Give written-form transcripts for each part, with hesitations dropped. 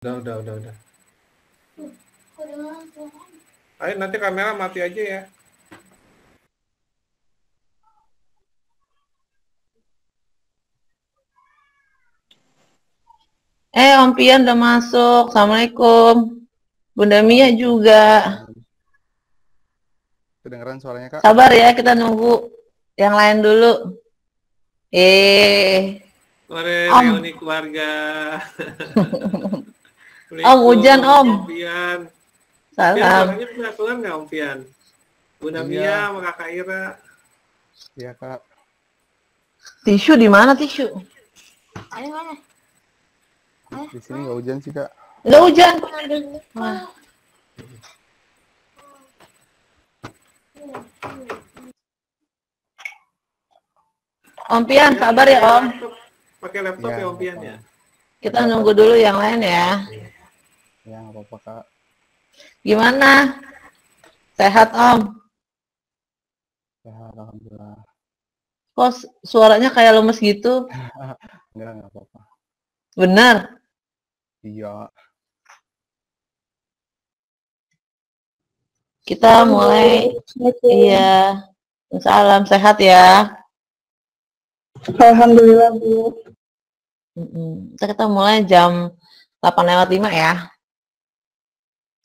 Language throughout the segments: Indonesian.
Udah. Ayo nanti kamera mati aja ya. Om Pian udah masuk. Assalamualaikum. Bunda Mia juga. Kedengeran suaranya, Kak? Sabar ya, kita nunggu yang lain dulu. Sore reuni keluarga. Om, hujan Om. Om Pian. Salam. Pian, suaranya bisa keluar nggak Om Pian? Bunda Mia sama Kakak Ira. Iya, Kak. Tisu di mana tisu? Ayo mana? Di sini nggak hujan sih, Kak. Nggak hujan. Om Pian, sabar ya Om. Pakai laptop ya Om Pian ya. Kita nunggu dulu yang lain ya. Ya, nggak apa-apa, Kak. Gimana? Sehat Om? Sehat, alhamdulillah. Kok suaranya kayak lemes gitu? Nggak apa-apa. Benar? Iya. Kita mulai. Iya. Salam sehat ya. Alhamdulillah Bu. Kita mulai jam 8:05 ya.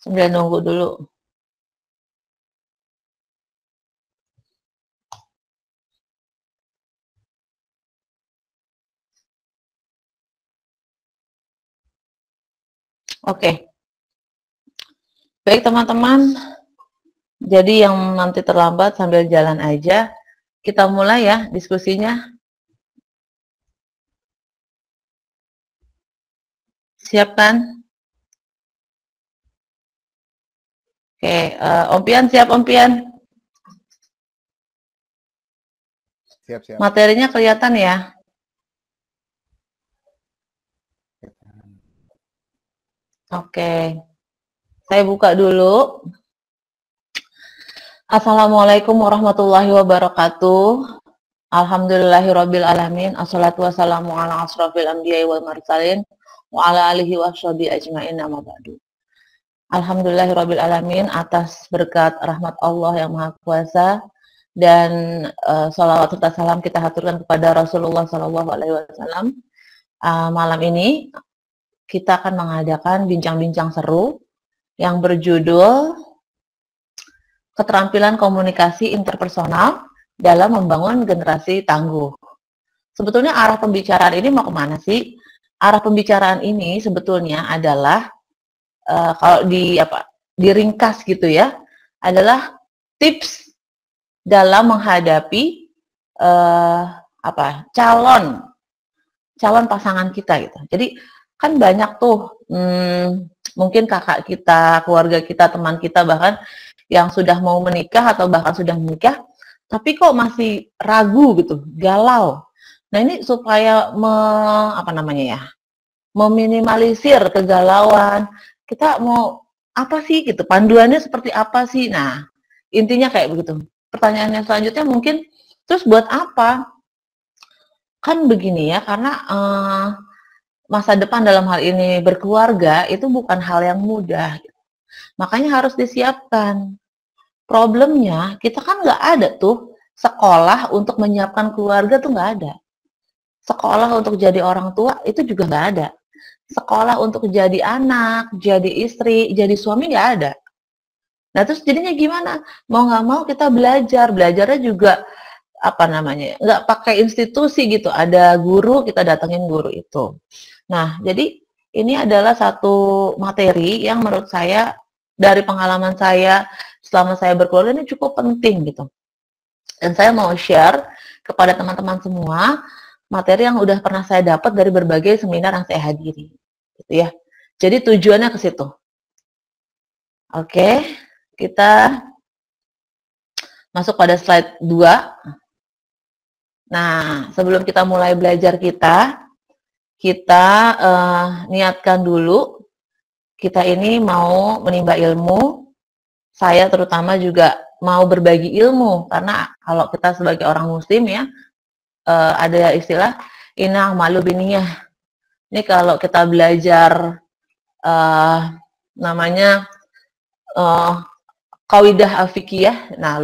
Sambil nunggu dulu. Oke. Baik teman-teman. Jadi yang nanti terlambat sambil jalan aja. Kita mulai ya diskusinya. Siap kan? Oke, Om Pian siap Om Pian? Siap. Materinya kelihatan ya? Oke. Saya buka dulu. Assalamualaikum warahmatullahi wabarakatuh. Alhamdulillahirabbil alamin. Assalatu wassalamu ala asrofil anbiya'i wal mursalin wa ala alihi washabihi ajmain, amma ba'du. Alhamdulillahirabbil alamin, atas berkat rahmat Allah yang Maha Kuasa dan sholawat serta salam kita haturkan kepada Rasulullah Shallallahu Alaihi Wasallam. Malam ini kita akan mengadakan bincang-bincang seru yang berjudul keterampilan komunikasi interpersonal dalam membangun generasi tangguh. Sebetulnya arah pembicaraan ini mau kemana sih? Arah pembicaraan ini sebetulnya adalah kalau diringkas gitu ya, adalah tips dalam menghadapi calon pasangan kita gitu. Jadi kan banyak tuh mungkin kakak kita, keluarga kita, teman kita bahkan yang sudah mau menikah atau bahkan sudah menikah, tapi kok masih ragu gitu, galau. Nah ini supaya meminimalisir kegalauan, kita mau apa sih gitu, panduannya seperti apa sih? Nah intinya kayak begitu. Pertanyaannya selanjutnya mungkin, terus buat apa? Kan begini ya, karena masa depan dalam hal ini berkeluarga itu bukan hal yang mudah. Makanya harus disiapkan. Problemnya, kita kan nggak ada tuh sekolah untuk menyiapkan keluarga tuh nggak ada. Sekolah untuk jadi orang tua itu juga nggak ada. Sekolah untuk jadi anak, jadi istri, jadi suami nggak ada. Nah terus jadinya gimana? Mau nggak mau kita belajar. Belajarnya juga nggak pakai institusi gitu. Ada guru, kita datengin guru itu. Nah jadi ini adalah satu materi yang menurut saya dari pengalaman saya selama saya berkeluarga ini cukup penting gitu. Dan saya mau share kepada teman-teman semua materi yang udah pernah saya dapat dari berbagai seminar yang saya hadiri, gitu ya. Jadi tujuannya ke situ. Oke, kita masuk pada slide 2. Nah, sebelum kita mulai belajar kita niatkan dulu, kita ini mau menimba ilmu. Saya terutama juga mau berbagi ilmu, karena kalau kita sebagai orang muslim ya, ada istilah inna malu biniyah. Ini kalau kita belajar namanya Qaidah Al-Fiqhiyah. Nah,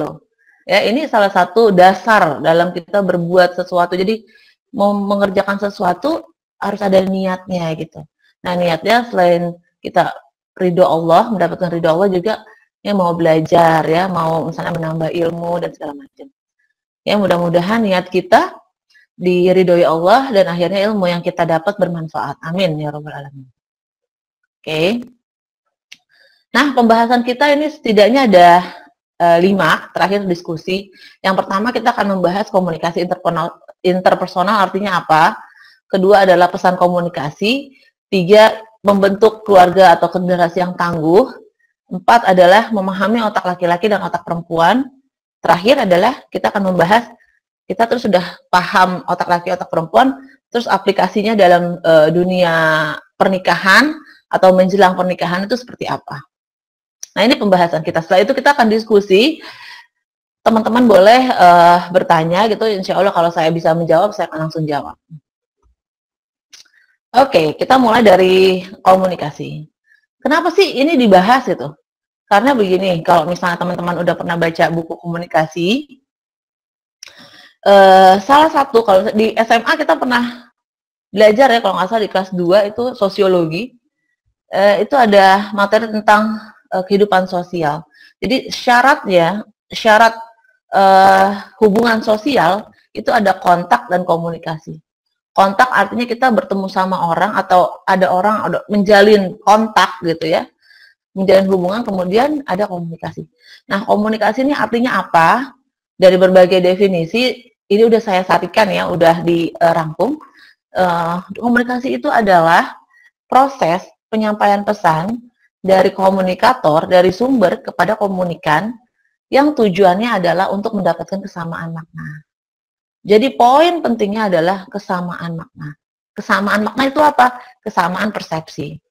ya ini salah satu dasar dalam kita berbuat sesuatu. Jadi mau mengerjakan sesuatu harus ada niatnya gitu. Nah, niatnya selain kita ridho Allah, mendapatkan ridho Allah juga ya mau belajar ya, mau misalnya menambah ilmu dan segala macam. Ya mudah-mudahan niat kita diridhoi Allah dan akhirnya ilmu yang kita dapat bermanfaat. Amin ya rabbal alamin. Oke. Nah, pembahasan kita ini setidaknya ada 5 terakhir diskusi. Yang pertama kita akan membahas komunikasi interpersonal artinya apa. Kedua adalah pesan komunikasi. 3, membentuk keluarga atau generasi yang tangguh. 4 adalah memahami otak laki-laki dan otak perempuan. Terakhir adalah kita akan membahas, kita terus sudah paham otak laki, otak perempuan, terus aplikasinya dalam dunia pernikahan atau menjelang pernikahan itu seperti apa. Nah, ini pembahasan kita. Setelah itu kita akan diskusi. Teman-teman boleh bertanya gitu. Insya Allah kalau saya bisa menjawab, saya akan langsung jawab. Oke, kita mulai dari komunikasi. Kenapa sih ini dibahas gitu? Karena begini, kalau misalnya teman-teman udah pernah baca buku komunikasi, salah satu, kalau di SMA kita pernah belajar ya, kalau nggak salah di kelas 2 itu sosiologi, itu ada materi tentang kehidupan sosial. Jadi syarat hubungan sosial itu ada kontak dan komunikasi. Kontak artinya kita bertemu sama orang atau ada orang menjalin kontak gitu ya, menjalin hubungan, kemudian ada komunikasi. Nah, komunikasi ini artinya apa? Dari berbagai definisi, ini udah saya sarikan ya, udah dirangkum. Komunikasi itu adalah proses penyampaian pesan dari komunikator, dari sumber kepada komunikan, yang tujuannya adalah untuk mendapatkan kesamaan makna. Jadi poin pentingnya adalah kesamaan makna. Kesamaan makna itu apa? Kesamaan persepsi.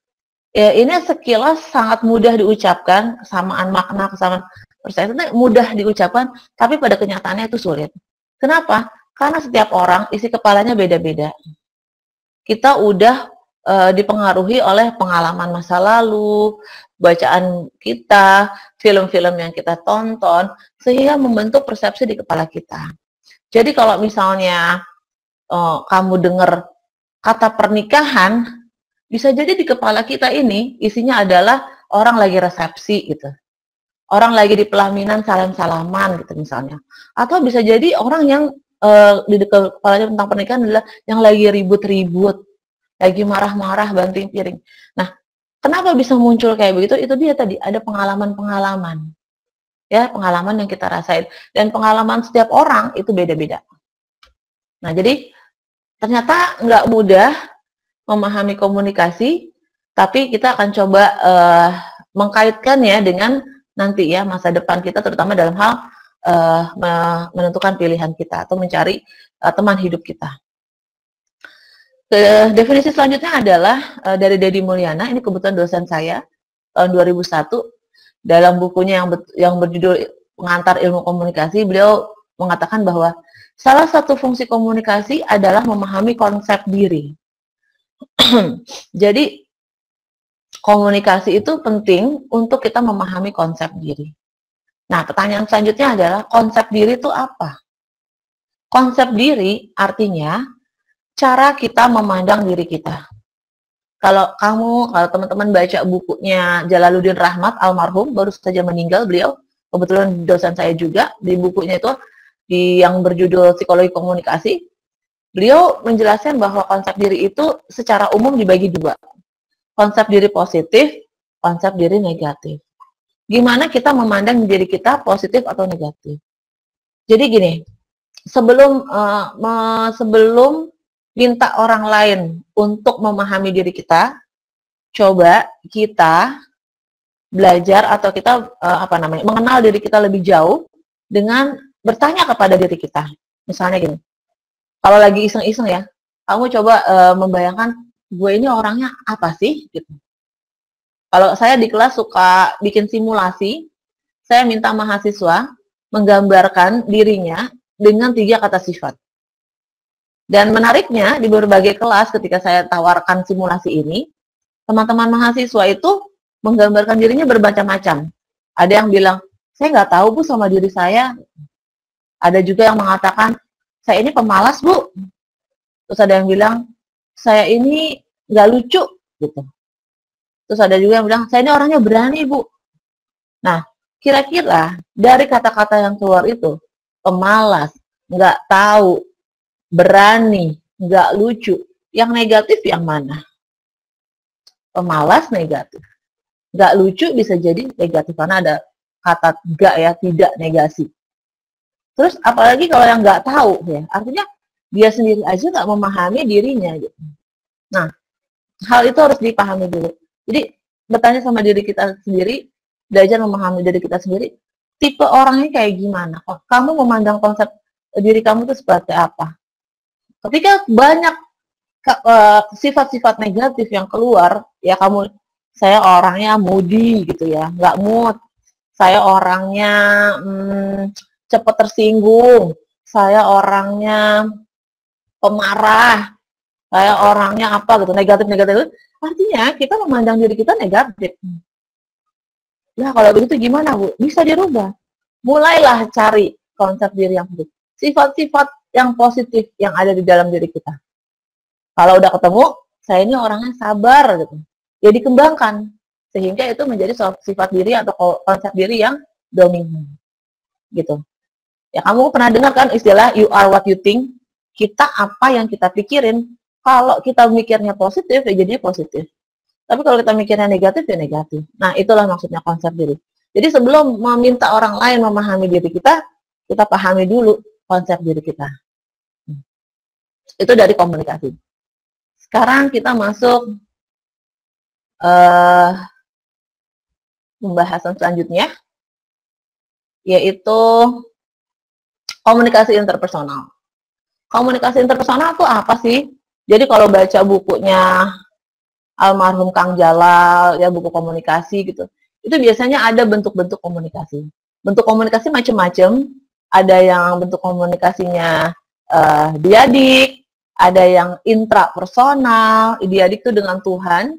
Ya, ini sekilas sangat mudah diucapkan, kesamaan makna, kesamaan persepsi itu mudah diucapkan, tapi pada kenyataannya itu sulit. Kenapa? Karena setiap orang isi kepalanya beda-beda. Kita udah dipengaruhi oleh pengalaman masa lalu, bacaan kita, film-film yang kita tonton, sehingga membentuk persepsi di kepala kita. Jadi kalau misalnya kamu dengar kata pernikahan, bisa jadi di kepala kita ini isinya adalah orang lagi resepsi gitu. Orang lagi di pelaminan salam-salaman gitu misalnya. Atau bisa jadi orang yang di kepalanya tentang pernikahan adalah yang lagi ribut-ribut, lagi marah-marah, banting piring. Nah, kenapa bisa muncul kayak begitu? Itu dia tadi, ada pengalaman-pengalaman. Ya, pengalaman yang kita rasain. Dan pengalaman setiap orang itu beda-beda. Nah, jadi ternyata nggak mudah memahami komunikasi, tapi kita akan coba mengkaitkannya dengan nanti ya masa depan kita, terutama dalam hal menentukan pilihan kita atau mencari teman hidup kita. Definisi selanjutnya adalah dari Deddy Mulyana, ini kebetulan dosen saya tahun 2001, dalam bukunya yang berjudul Pengantar Ilmu Komunikasi, beliau mengatakan bahwa salah satu fungsi komunikasi adalah memahami konsep diri. Jadi komunikasi itu penting untuk kita memahami konsep diri. Nah, pertanyaan selanjutnya adalah konsep diri itu apa? Konsep diri artinya cara kita memandang diri kita. Kalau teman-teman baca bukunya Jalaluddin Rahmat, almarhum, baru saja meninggal beliau, kebetulan dosen saya juga, di bukunya itu, yang berjudul Psikologi Komunikasi, beliau menjelaskan bahwa konsep diri itu secara umum dibagi 2. Konsep diri positif, konsep diri negatif. Gimana kita memandang diri kita positif atau negatif? Jadi gini, sebelum minta orang lain untuk memahami diri kita, coba kita belajar atau kita mengenal diri kita lebih jauh dengan bertanya kepada diri kita. Misalnya gini, kalau lagi iseng-iseng ya, kamu coba membayangkan gue ini orangnya apa sih? Gitu. Kalau saya di kelas suka bikin simulasi, saya minta mahasiswa menggambarkan dirinya dengan 3 kata sifat. Dan menariknya, di berbagai kelas ketika saya tawarkan simulasi ini, teman-teman mahasiswa itu menggambarkan dirinya bermacam-macam. Ada yang bilang, saya nggak tahu Bu sama diri saya. Ada juga yang mengatakan, saya ini pemalas Bu. Terus ada yang bilang, saya ini nggak lucu gitu. Terus ada juga yang bilang, saya ini orangnya berani Bu. Nah, kira-kira dari kata-kata yang keluar itu, pemalas, nggak tahu, berani, nggak lucu, yang negatif yang mana? Pemalas negatif. Nggak lucu bisa jadi negatif, karena ada kata nggak ya, tidak, negasi. Terus apalagi kalau yang nggak tahu ya, artinya dia sendiri aja nggak memahami dirinya gitu. Nah, hal itu harus dipahami dulu. Jadi bertanya sama diri kita sendiri, belajar memahami diri kita sendiri, tipe orangnya kayak gimana? Oh, kamu memandang konsep diri kamu itu seperti apa? Ketika banyak sifat-sifat negatif yang keluar, ya kamu, saya orangnya moody gitu ya, nggak mood. Saya orangnya cepat tersinggung. Saya orangnya pemarah. Saya orangnya apa gitu, negatif-negatif. Artinya kita memandang diri kita negatif. Ya kalau begitu gimana Bu? Bisa dirubah. Mulailah cari konsep diri yang positif. Sifat-sifat yang positif yang ada di dalam diri kita. Kalau udah ketemu, saya ini orangnya sabar gitu. Ya dikembangkan. Sehingga itu menjadi sifat diri atau konsep diri yang dominan. Gitu. Ya kamu pernah dengar kan istilah you are what you think? Kita apa yang kita pikirin. Kalau kita mikirnya positif, ya jadinya positif. Tapi kalau kita mikirnya negatif, ya negatif. Nah, itulah maksudnya konsep diri. Jadi sebelum meminta orang lain memahami diri kita pahami dulu konsep diri kita. Itu dari komunikasi. Sekarang kita masuk pembahasan selanjutnya, yaitu komunikasi interpersonal. Komunikasi interpersonal itu apa sih? Jadi kalau baca bukunya almarhum Kang Jalal, ya buku komunikasi gitu, itu biasanya ada bentuk-bentuk komunikasi. Bentuk komunikasi macam-macam. Ada yang bentuk komunikasinya diadik, ada yang intrapersonal. Diadik itu dengan Tuhan,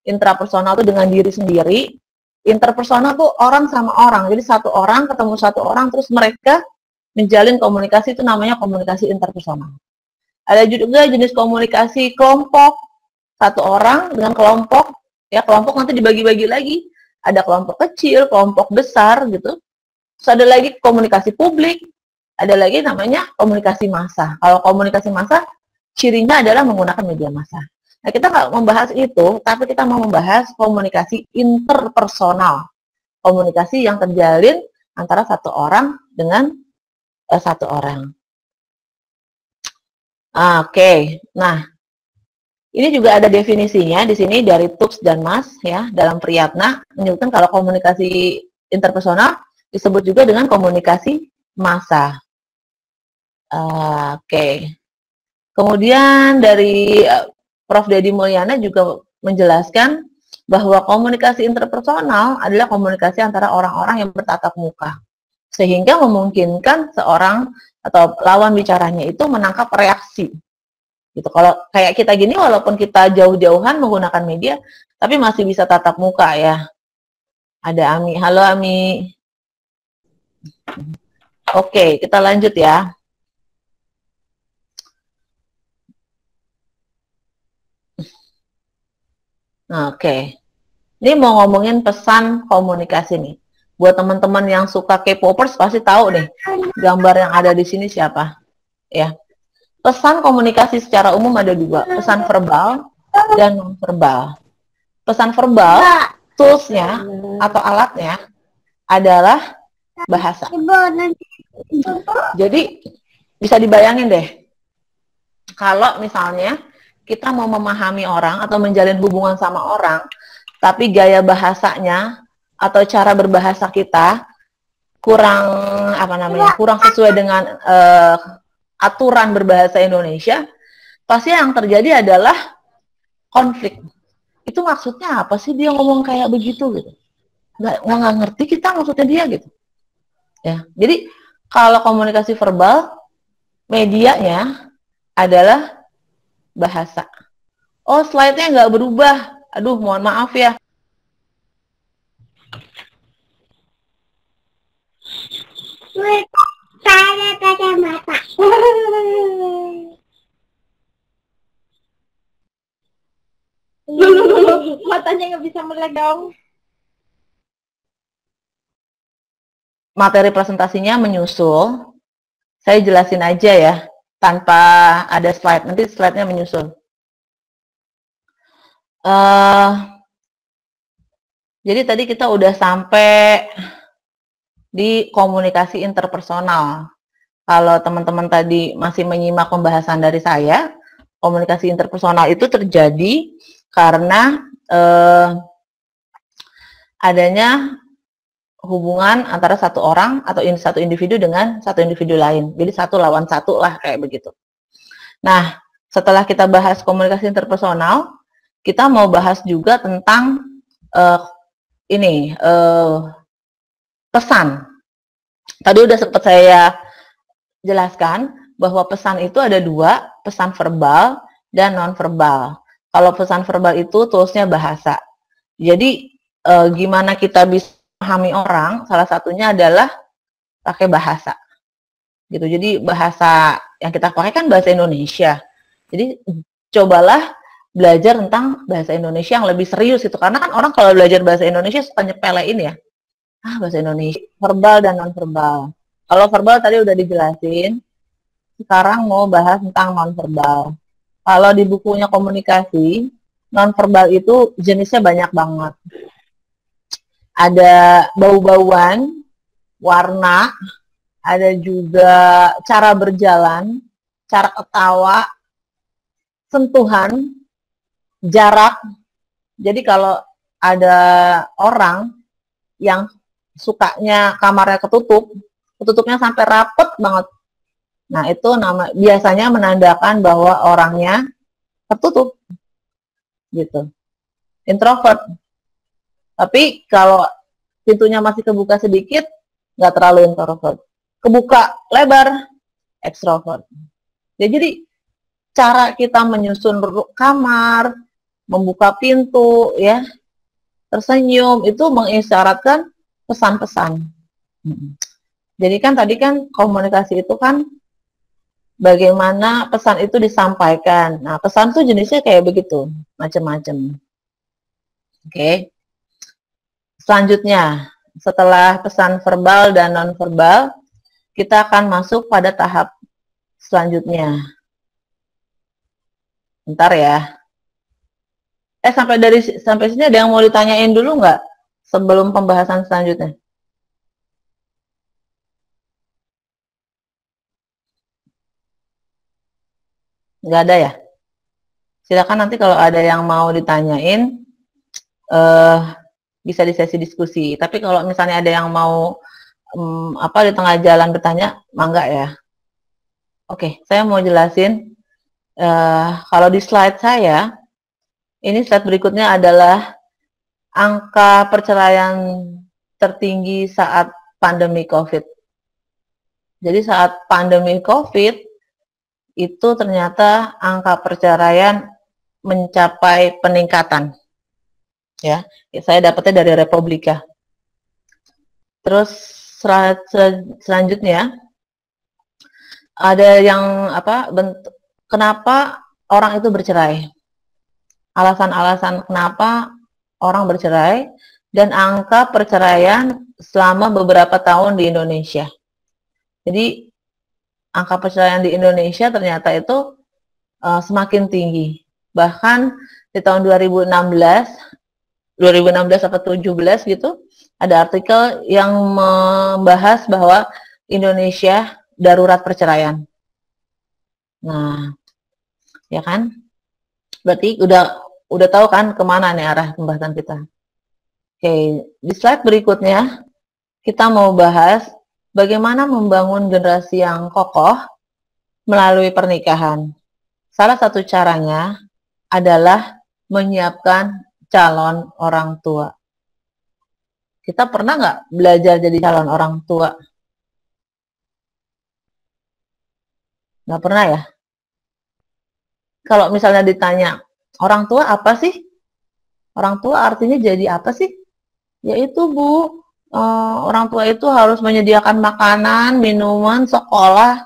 intrapersonal itu dengan diri sendiri. Interpersonal tuh orang sama orang. Jadi satu orang ketemu satu orang, terus mereka menjalin komunikasi, itu namanya komunikasi interpersonal. Ada juga jenis komunikasi kelompok, satu orang dengan kelompok, ya kelompok nanti dibagi-bagi lagi, ada kelompok kecil, kelompok besar gitu. Terus ada lagi komunikasi publik, ada lagi namanya komunikasi massa. Kalau komunikasi massa, cirinya adalah menggunakan media massa. Nah, kita nggak membahas itu, tapi kita mau membahas komunikasi interpersonal. Komunikasi yang terjalin antara satu orang dengan satu orang. Oke, nah ini juga ada definisinya di sini dari Tux dan Mas ya dalam Priyatna menyebutkan kalau komunikasi interpersonal disebut juga dengan komunikasi massa. Oke. Kemudian dari Prof. Deddy Mulyana juga menjelaskan bahwa komunikasi interpersonal adalah komunikasi antara orang-orang yang bertatap muka, sehingga memungkinkan seorang atau lawan bicaranya itu menangkap reaksi. Gitu. Kalau kayak kita gini, walaupun kita jauh-jauhan menggunakan media, tapi masih bisa tatap muka ya. Ada Ami. Halo Ami. Oke, kita lanjut ya. Oke. Ini mau ngomongin pesan komunikasi nih. Buat teman-teman yang suka K-popers pasti tahu nih gambar yang ada di sini siapa. Ya. Pesan komunikasi secara umum ada dua, pesan verbal dan non-verbal. Pesan verbal, toolsnya atau alatnya adalah bahasa. Jadi bisa dibayangin deh, kalau misalnya kita mau memahami orang atau menjalin hubungan sama orang, tapi gaya bahasanya atau cara berbahasa kita kurang kurang sesuai dengan aturan berbahasa Indonesia, pasti yang terjadi adalah konflik. Itu maksudnya apa sih dia ngomong kayak begitu gitu? Nggak ngerti kita maksudnya dia gitu. Ya, jadi kalau komunikasi verbal, medianya adalah bahasa. Oh, slide-nya nggak berubah. Aduh, mohon maaf ya. Saya kacamata. Matanya nggak bisa melek dong. Materi presentasinya menyusul. Saya jelasin aja ya, tanpa ada slide. Nanti slide-nya menyusul. Jadi tadi kita udah sampai di komunikasi interpersonal. Kalau teman-teman tadi masih menyimak pembahasan dari saya, komunikasi interpersonal itu terjadi karena adanya hubungan antara satu orang atau satu individu dengan satu individu lain. Jadi satu lawan satu lah kayak begitu. Nah, setelah kita bahas komunikasi interpersonal, kita mau bahas juga tentang pesan. Tadi udah sempat saya jelaskan bahwa pesan itu ada dua, pesan verbal dan non-verbal. Kalau pesan verbal itu toolsnya bahasa. Jadi gimana kita bisa memahami orang, salah satunya adalah pakai bahasa. Gitu. Jadi bahasa yang kita pakai kan bahasa Indonesia. Jadi cobalah belajar tentang bahasa Indonesia yang lebih serius itu. Karena kan orang kalau belajar bahasa Indonesia suka nyepelein ya. Bahasa Indonesia, verbal dan non-verbal. Kalau verbal tadi udah dijelasin, sekarang mau bahas tentang non-verbal. Kalau di bukunya komunikasi, non-verbal itu jenisnya banyak banget. Ada bau-bauan, warna, ada juga cara berjalan, cara ketawa, sentuhan, jarak. Jadi kalau ada orang yang sukanya kamarnya ketutupnya sampai rapet banget. Nah, itu biasanya menandakan bahwa orangnya tertutup. Gitu. Introvert. Tapi kalau pintunya masih kebuka sedikit, nggak terlalu introvert. Kebuka lebar, extrovert. Ya, jadi cara kita menyusun kamar, membuka pintu, ya, tersenyum, itu mengisyaratkan pesan-pesan. Jadi kan tadi kan komunikasi itu kan bagaimana pesan itu disampaikan. Nah, pesan tuh jenisnya kayak begitu, macam-macam. Oke. Selanjutnya, setelah pesan verbal dan non-verbal, kita akan masuk pada tahap selanjutnya. Bentar ya. Sampai sini ada yang mau ditanyain dulu nggak sebelum pembahasan selanjutnya? Nggak ada ya? Silakan nanti kalau ada yang mau ditanyain, bisa di sesi diskusi. Tapi kalau misalnya ada yang mau di tengah jalan bertanya, mangga ya. Oke, saya mau jelasin. Kalau di slide saya, ini slide berikutnya adalah angka perceraian tertinggi saat pandemi COVID. Jadi saat pandemi COVID, itu ternyata angka perceraian mencapai peningkatan. Ya, saya dapatnya dari Republika. Terus selanjutnya ada yang kenapa orang itu bercerai? Alasan-alasan kenapa orang bercerai dan angka perceraian selama beberapa tahun di Indonesia. Jadi angka perceraian di Indonesia ternyata itu semakin tinggi. Bahkan di tahun 2016 atau 2017 gitu, ada artikel yang membahas bahwa Indonesia darurat perceraian. Nah, ya kan? Berarti udah tahu kan kemana nih arah pembahasan kita. Oke, di slide berikutnya kita mau bahas bagaimana membangun generasi yang kokoh melalui pernikahan. Salah satu caranya adalah menyiapkan calon orang tua. Kita pernah nggak belajar jadi calon orang tua? Nggak pernah ya? Kalau misalnya ditanya, orang tua apa sih? Orang tua artinya jadi apa sih? Yaitu Bu, orang tua itu harus menyediakan makanan, minuman, sekolah.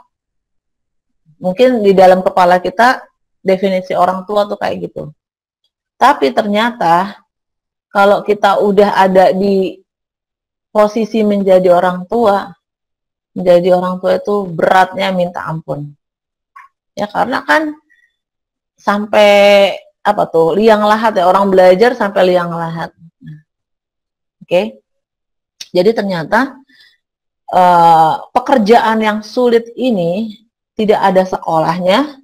Mungkin di dalam kepala kita definisi orang tua tuh kayak gitu. Tapi ternyata kalau kita udah ada di posisi menjadi orang tua itu beratnya minta ampun. Ya karena kan sampai apa tuh liang lahat ya, orang belajar sampai liang lahat. Oke. Jadi ternyata pekerjaan yang sulit ini tidak ada sekolahnya,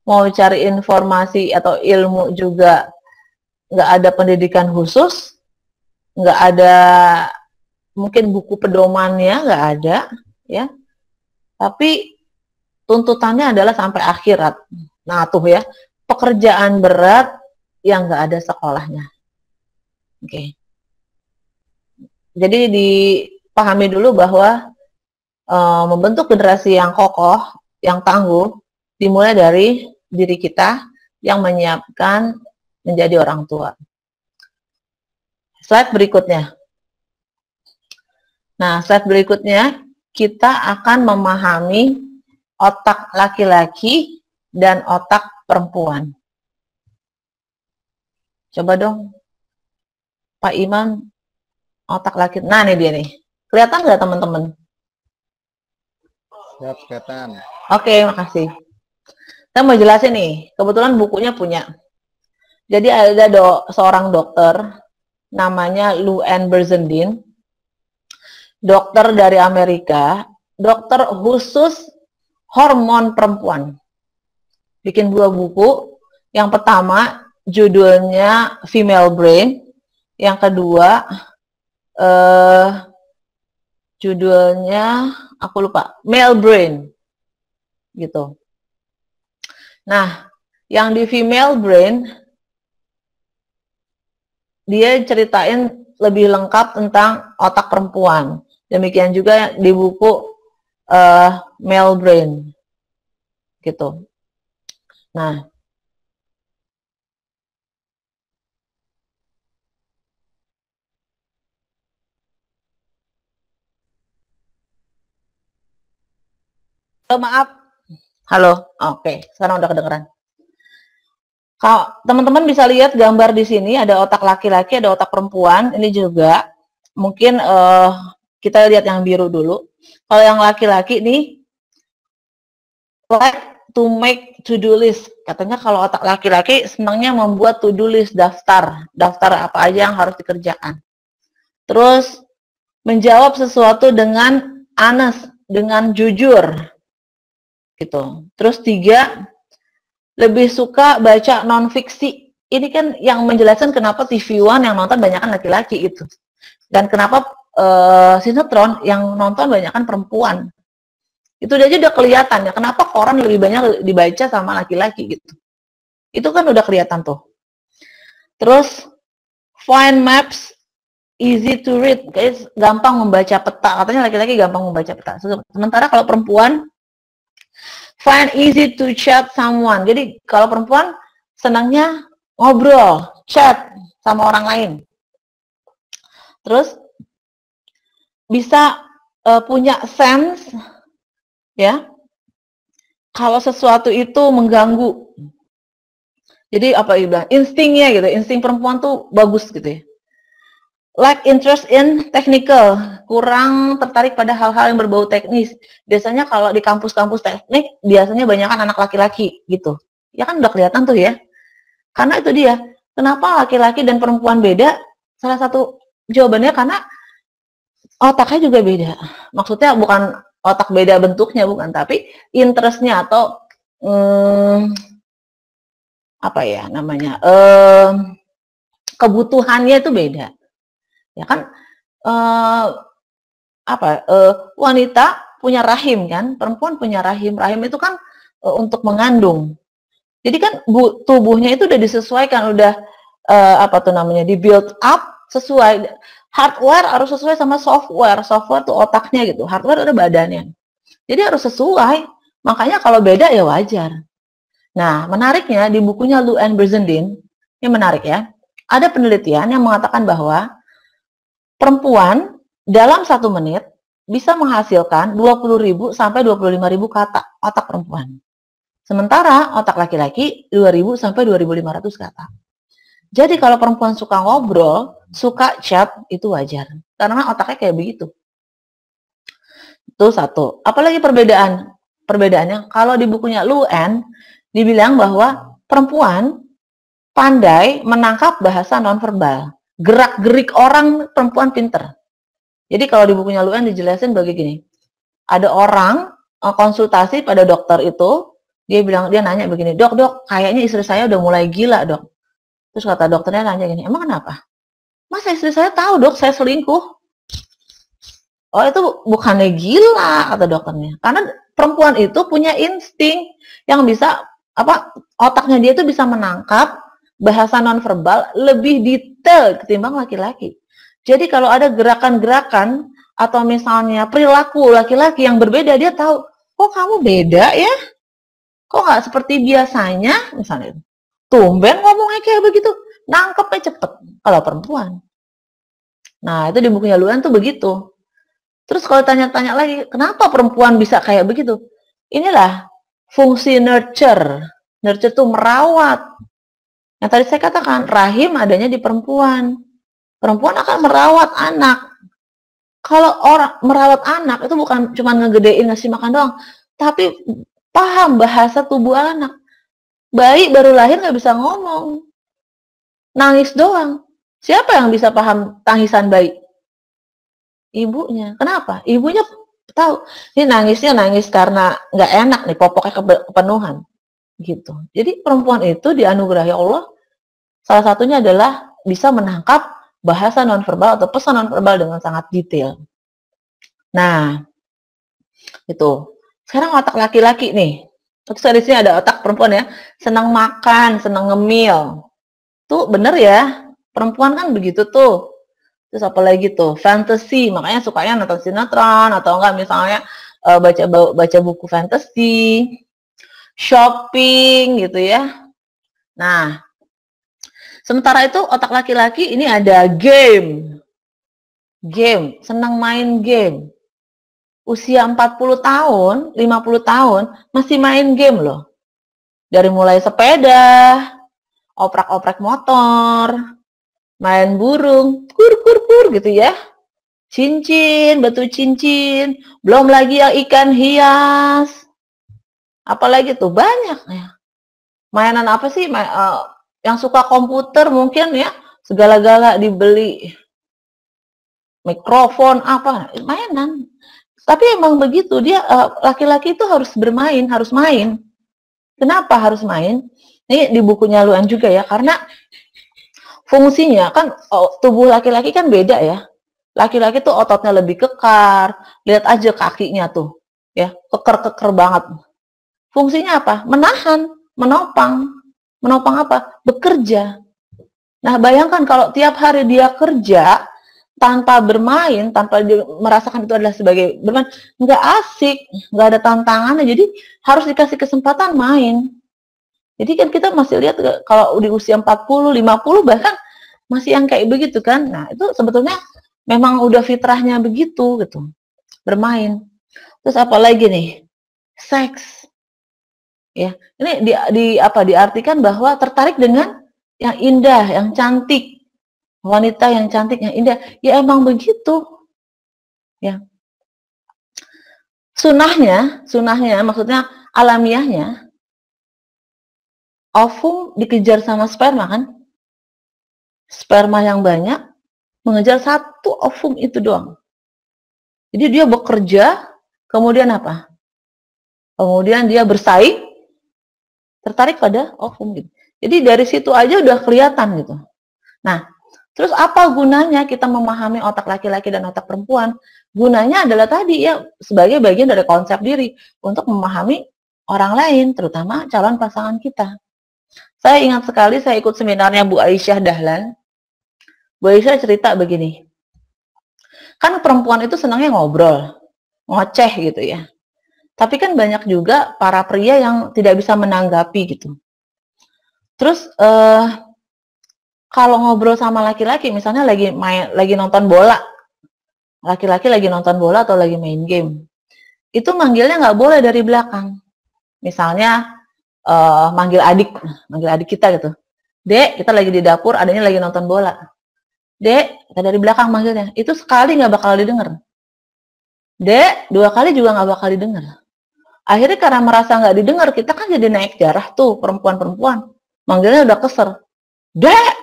mau cari informasi atau ilmu juga nggak ada pendidikan khusus, nggak ada mungkin buku pedomannya, nggak ada, ya. Tapi tuntutannya adalah sampai akhirat. Nah tuh ya, pekerjaan berat yang nggak ada sekolahnya. Oke. Jadi dipahami dulu bahwa membentuk generasi yang kokoh, yang tangguh, dimulai dari diri kita yang menyiapkan menjadi orang tua. Slide berikutnya. Nah, slide berikutnya kita akan memahami otak laki-laki dan otak perempuan. Coba dong, Pak Iman, otak laki. Nah, ini dia nih. Kelihatan nggak teman-teman? Siap, kelihatan. Oke, makasih. Saya mau jelasin nih. Kebetulan bukunya punya. Jadi ada seorang dokter, namanya Lou Anne Berzendine. Dokter dari Amerika. Dokter khusus hormon perempuan. Bikin 2 buku. Yang pertama, judulnya Female Brain. Yang kedua, judulnya aku lupa, Male Brain gitu. Nah, yang di Female Brain dia ceritain lebih lengkap tentang otak perempuan. Demikian juga di buku Male Brain gitu. Nah, maaf. Halo. Oke, sekarang udah kedengeran. Kalau teman-teman bisa lihat gambar di sini ada otak laki-laki, ada otak perempuan. Ini juga mungkin kita lihat yang biru dulu. Kalau yang laki-laki nih like to make to-do list. Katanya kalau otak laki-laki senangnya membuat to-do list, daftar apa aja yang harus dikerjakan. Terus menjawab sesuatu dengan honest, dengan jujur. Gitu. Terus 3, lebih suka baca non-fiksi. Ini kan yang menjelaskan kenapa TV One yang nonton banyakan laki-laki itu. Dan kenapa sinetron yang nonton banyakan perempuan. Itu aja udah kelihatan ya. Kenapa koran lebih banyak dibaca sama laki-laki gitu. Itu kan udah kelihatan tuh. Terus find maps easy to read. Guys, gampang membaca peta. Katanya laki-laki gampang membaca peta. Sementara kalau perempuan find easy to chat someone. Jadi kalau perempuan senangnya ngobrol, chat sama orang lain. Terus bisa punya sense ya. Kalau sesuatu itu mengganggu. Jadi apa ibarat instingnya gitu. Insting perempuan tuh bagus gitu ya. Lack interest in technical, kurang tertarik pada hal-hal yang berbau teknis. Biasanya kalau di kampus-kampus teknik, biasanya banyak anak laki-laki gitu. Ya kan udah kelihatan tuh ya. Karena itu dia, kenapa laki-laki dan perempuan beda? Salah satu jawabannya karena otaknya juga beda. Maksudnya bukan otak beda bentuknya, bukan. Tapi interestnya atau apa ya namanya, kebutuhannya itu beda. Ya kan wanita punya rahim kan, perempuan punya rahim. Rahim itu kan untuk mengandung. Jadi kan tubuhnya itu udah disesuaikan, udah di build up sesuai. Hardware harus sesuai sama software. Software tuh otaknya gitu. Hardware udah badannya. Jadi harus sesuai. Makanya kalau beda ya wajar. Nah, menariknya di bukunya Lou Anne Berzendine, ini menarik ya. Ada penelitian yang mengatakan bahwa perempuan dalam 1 menit bisa menghasilkan 20.000 sampai 25.000 kata otak perempuan. Sementara otak laki-laki 2.000 sampai 2.500 kata. Jadi kalau perempuan suka ngobrol, suka chat, itu wajar. Karena otaknya kayak begitu. Itu satu. Apalagi perbedaannya, kalau di bukunya Luen, dibilang bahwa perempuan pandai menangkap bahasa nonverbal. Gerak-gerik orang perempuan pinter. Jadi kalau di bukunya Luen dijelasin begini. Ada orang konsultasi pada dokter itu, dia nanya begini, dok, kayaknya istri saya udah mulai gila, dok. Terus kata dokternya nanya gini, emang kenapa? Masa istri saya tahu, dok, saya selingkuh? Oh, itu bukannya gila, kata dokternya. Karena perempuan itu punya insting yang bisa, otaknya dia itu bisa menangkap bahasa nonverbal lebih detail ketimbang laki-laki. Jadi kalau ada gerakan-gerakan atau misalnya perilaku laki-laki yang berbeda, dia tahu, kok kamu beda ya? Kok nggak seperti biasanya? Misalnya, tumben ngomongnya kayak begitu, nangkepnya cepet kalau perempuan. Nah, itu di bukunya Luan tuh begitu. Terus kalau tanya-tanya lagi, kenapa perempuan bisa kayak begitu? Inilah fungsi nurture. Nurture tuh merawat. Yang tadi saya katakan, rahim adanya di perempuan. Perempuan akan merawat anak. Kalau orang merawat anak itu bukan cuma ngegedein, ngasih makan doang, tapi paham bahasa tubuh anak. Bayi baru lahir nggak bisa ngomong, nangis doang. Siapa yang bisa paham tangisan bayi? Ibunya. Kenapa? Ibunya tahu. Ini nangisnya nangis karena nggak enak nih, popoknya kepenuhan. Gitu. Jadi perempuan itu dianugerahi Allah, salah satunya adalah bisa menangkap bahasa nonverbal atau pesan nonverbal dengan sangat detail. Nah, itu. Sekarang otak laki-laki nih. Terus di sini ada otak perempuan ya, senang makan, senang ngemil. Tuh bener ya, perempuan kan begitu tuh. Terus apa lagi tuh, fantasy, makanya sukanya nonton sinetron atau enggak misalnya baca buku fantasy, shopping gitu ya. Nah, sementara itu otak laki-laki ini ada game, senang main game. Usia 40 tahun, 50 tahun, masih main game loh. Dari mulai sepeda, oprak-oprak motor, main burung, kur gitu ya. Cincin, batu cincin, belum lagi yang ikan hias. Apalagi tuh, banyak ya. Mainan apa sih? Yang suka komputer mungkin ya, segala-gala dibeli. Mikrofon, apa, mainan. Tapi emang begitu, dia laki-laki itu harus bermain, harus main. Kenapa harus main? Ini di bukunya Luan juga ya, karena fungsinya kan tubuh laki-laki kan beda ya. Laki-laki tuh ototnya lebih kekar, lihat aja kakinya tuh, ya keker-keker banget. Fungsinya apa? Menahan, menopang. Menopang apa? Bekerja. Nah, bayangkan kalau tiap hari dia kerja, tanpa bermain, tanpa merasakan itu adalah sebagai bermain, nggak asik, nggak ada tantangannya, jadi harus dikasih kesempatan main. Jadi kan kita masih lihat kalau di usia 40, 50 bahkan masih yang kayak begitu kan. Nah, itu sebetulnya memang udah fitrahnya begitu gitu. Bermain. Terus apa lagi nih? Seks. Ya, ini diartikan bahwa tertarik dengan yang indah, yang cantik. Wanita yang cantik, yang indah, ya emang begitu. Ya. Sunahnya maksudnya alamiahnya, ovum dikejar sama sperma kan? Sperma yang banyak mengejar satu ovum itu doang. Jadi dia bekerja, kemudian apa? Kemudian dia bersaing, tertarik pada ovum gitu. Jadi dari situ aja udah kelihatan gitu. Nah, terus apa gunanya kita memahami otak laki-laki dan otak perempuan? Gunanya adalah tadi ya, sebagai bagian dari konsep diri untuk memahami orang lain, terutama calon pasangan kita. Saya ingat sekali saya ikut seminarnya Bu Aisyah Dahlan. Bu Aisyah cerita begini. Kan perempuan itu senangnya ngobrol, ngoceh gitu ya. Tapi kan banyak juga para pria yang tidak bisa menanggapi gitu. Terus kalau ngobrol sama laki-laki, misalnya lagi nonton bola, laki-laki lagi nonton bola atau lagi main game, itu manggilnya nggak boleh dari belakang. Misalnya manggil adik kita gitu. Dek, kita lagi di dapur, adanya lagi nonton bola. Dek, kita dari belakang manggilnya. Itu sekali nggak bakal didengar. Dek, 2 kali juga nggak bakal didengar. Akhirnya karena merasa nggak didengar, kita kan jadi naik darah tuh, perempuan-perempuan. Manggilnya udah keser. Dek!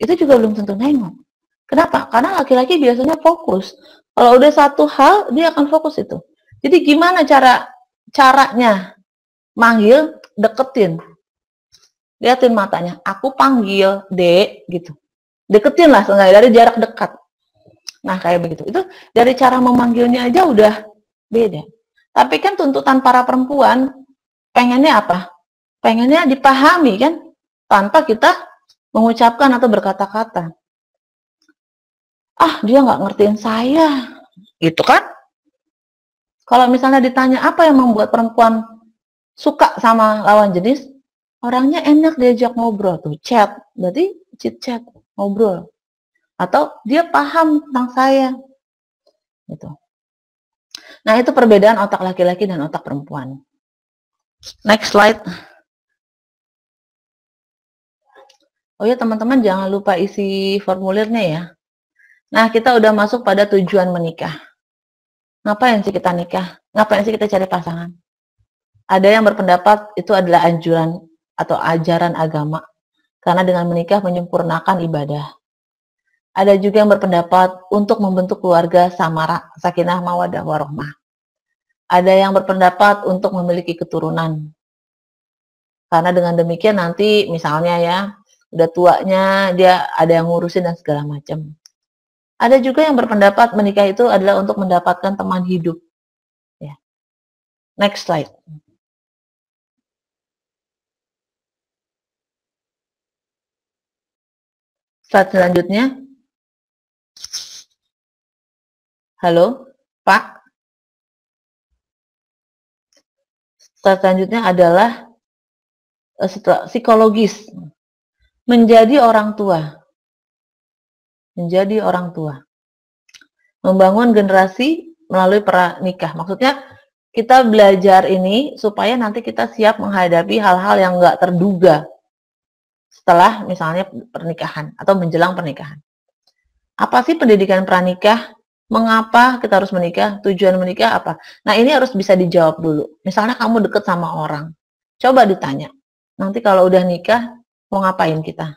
Itu juga belum tentu nengok. Kenapa? Karena laki-laki biasanya fokus. Kalau udah satu hal, dia akan fokus itu. Jadi gimana caranya manggil, deketin. Liatin matanya. Aku panggil, Dek, gitu. Deketin lah, seenggaknya dari jarak dekat. Nah, kayak begitu. Itu dari cara memanggilnya aja udah beda. Tapi kan tuntutan para perempuan, pengennya apa? Pengennya dipahami kan? Tanpa kita mengucapkan atau berkata-kata. Ah, dia nggak ngertiin saya. Gitu kan? Kalau misalnya ditanya apa yang membuat perempuan suka sama lawan jenis, orangnya enak diajak ngobrol tuh, chat. Berarti chit-chat, ngobrol. Atau dia paham tentang saya. Gitu. Nah, itu perbedaan otak laki-laki dan otak perempuan. Next slide. Oh ya, teman-teman jangan lupa isi formulirnya ya. Nah, kita udah masuk pada tujuan menikah. Ngapain sih kita nikah? Ngapain sih kita cari pasangan? Ada yang berpendapat itu adalah anjuran atau ajaran agama. Karena dengan menikah menyempurnakan ibadah. Ada juga yang berpendapat untuk membentuk keluarga samara, sakinah, mawaddah, warahmah. Ada yang berpendapat untuk memiliki keturunan. Karena dengan demikian nanti misalnya ya, udah tuanya dia ada yang ngurusin dan segala macam. Ada juga yang berpendapat menikah itu adalah untuk mendapatkan teman hidup. Ya. Next slide. Slide selanjutnya. Halo, Pak. Slide selanjutnya adalah psikologis. Menjadi orang tua. Menjadi orang tua. Membangun generasi melalui pernikah. Maksudnya kita belajar ini supaya nanti kita siap menghadapi hal-hal yang nggak terduga setelah misalnya pernikahan atau menjelang pernikahan. Apa sih pendidikan pranikah? Mengapa kita harus menikah? Tujuan menikah apa? Nah, ini harus bisa dijawab dulu. Misalnya kamu deket sama orang. Coba ditanya. Nanti kalau udah nikah, mau ngapain kita?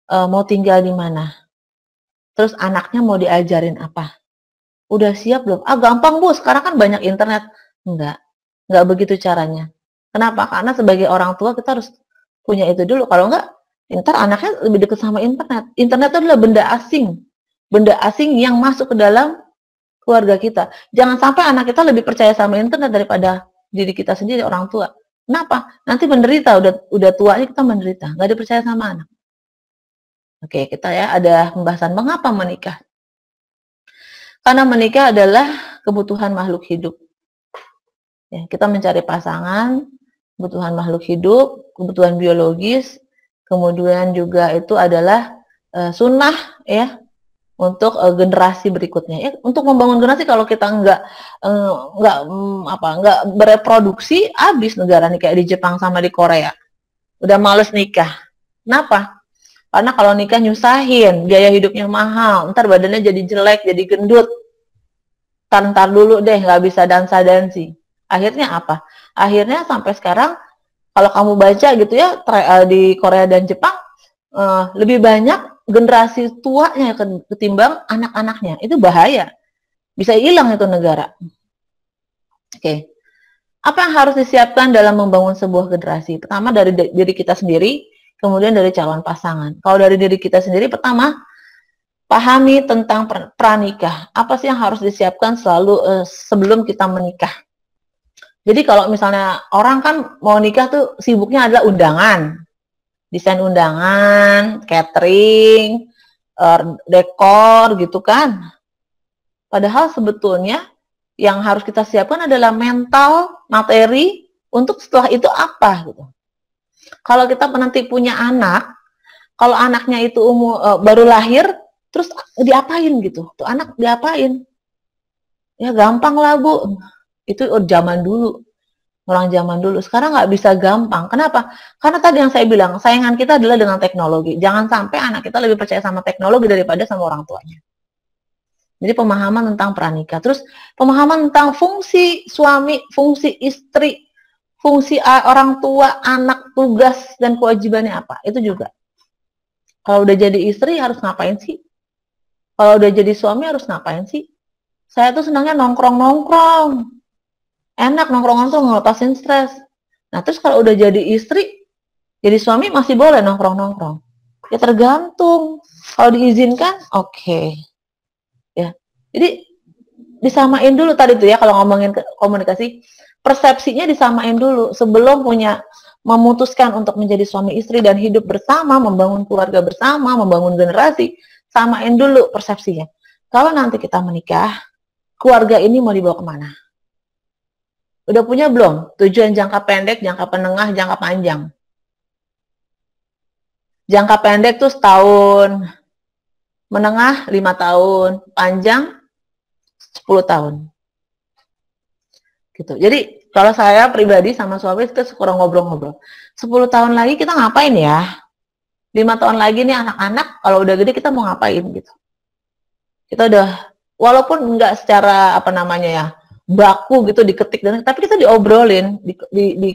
Mau tinggal di mana? Terus anaknya mau diajarin apa? Udah siap belum? Ah, gampang Bu, sekarang kan banyak internet. Enggak begitu caranya. Kenapa? Karena sebagai orang tua kita harus punya itu dulu. Kalau enggak, ntar anaknya lebih dekat sama internet. Internet itu adalah benda asing. Benda asing yang masuk ke dalam keluarga kita. Jangan sampai anak kita lebih percaya sama internet daripada diri kita sendiri, orang tua. Kenapa? Nanti menderita, udah tuanya kita menderita. Nggak dipercaya sama anak. Oke, kita ya ada pembahasan mengapa menikah. Karena menikah adalah kebutuhan makhluk hidup. Ya, kita mencari pasangan, kebutuhan makhluk hidup, kebutuhan biologis, kemudian juga itu adalah sunnah ya untuk generasi berikutnya. Ya, untuk membangun generasi kalau kita nggak bereproduksi, habis negara nih kayak di Jepang sama di Korea. Udah males nikah. Kenapa? Karena kalau nikah nyusahin, biaya hidupnya mahal, ntar badannya jadi jelek, jadi gendut. Ntar dulu deh, nggak bisa dansa-dansi. Akhirnya apa? Akhirnya sampai sekarang, kalau kamu baca gitu ya, di Korea dan Jepang, lebih banyak generasi tuanya ketimbang anak-anaknya. Itu bahaya. Bisa hilang itu negara. Oke. Apa yang harus disiapkan dalam membangun sebuah generasi? Pertama dari diri kita sendiri, kemudian dari calon pasangan. Kalau dari diri kita sendiri, pertama, pahami tentang pranikah. Apa sih yang harus disiapkan selalu sebelum kita menikah? Jadi kalau misalnya orang kan mau nikah tuh sibuknya adalah undangan. Desain undangan, catering, dekor gitu kan. Padahal sebetulnya yang harus kita siapkan adalah mental, materi, untuk setelah itu apa gitu. Kalau kita nanti punya anak, kalau anaknya itu baru lahir, terus diapain gitu? Tuh anak diapain? Ya gampang lah Bu. Itu zaman dulu. Orang zaman dulu. Sekarang nggak bisa gampang. Kenapa? Karena tadi yang saya bilang, saingan kita adalah dengan teknologi. Jangan sampai anak kita lebih percaya sama teknologi daripada sama orang tuanya. Jadi pemahaman tentang pranikah. Terus pemahaman tentang fungsi suami, fungsi istri, fungsi orang tua, anak, tugas, dan kewajibannya apa. Itu juga. Kalau udah jadi istri harus ngapain sih? Kalau udah jadi suami harus ngapain sih? Saya tuh senangnya nongkrong-nongkrong. Enak nongkrongan tuh ngelepasin stres. Nah terus kalau udah jadi istri, jadi suami masih boleh nongkrong-nongkrong. Ya tergantung. Kalau diizinkan, oke. Ya, jadi disamain dulu tadi tuh ya kalau ngomongin komunikasi, persepsinya disamain dulu sebelum memutuskan untuk menjadi suami istri dan hidup bersama, membangun keluarga bersama, membangun generasi, samain dulu persepsinya. Kalau nanti kita menikah, keluarga ini mau dibawa kemana? Udah punya belum? Tujuan jangka pendek, jangka menengah, jangka panjang. Jangka pendek tuh setahun, menengah 5 tahun, panjang 10 tahun. Gitu. Jadi kalau saya pribadi sama suami kita suka ngobrol-ngobrol. 10 tahun lagi kita ngapain ya? 5 tahun lagi nih anak-anak kalau udah gede kita mau ngapain gitu. Kita udah walaupun enggak secara apa namanya ya, baku gitu diketik dan tapi kita diobrolin,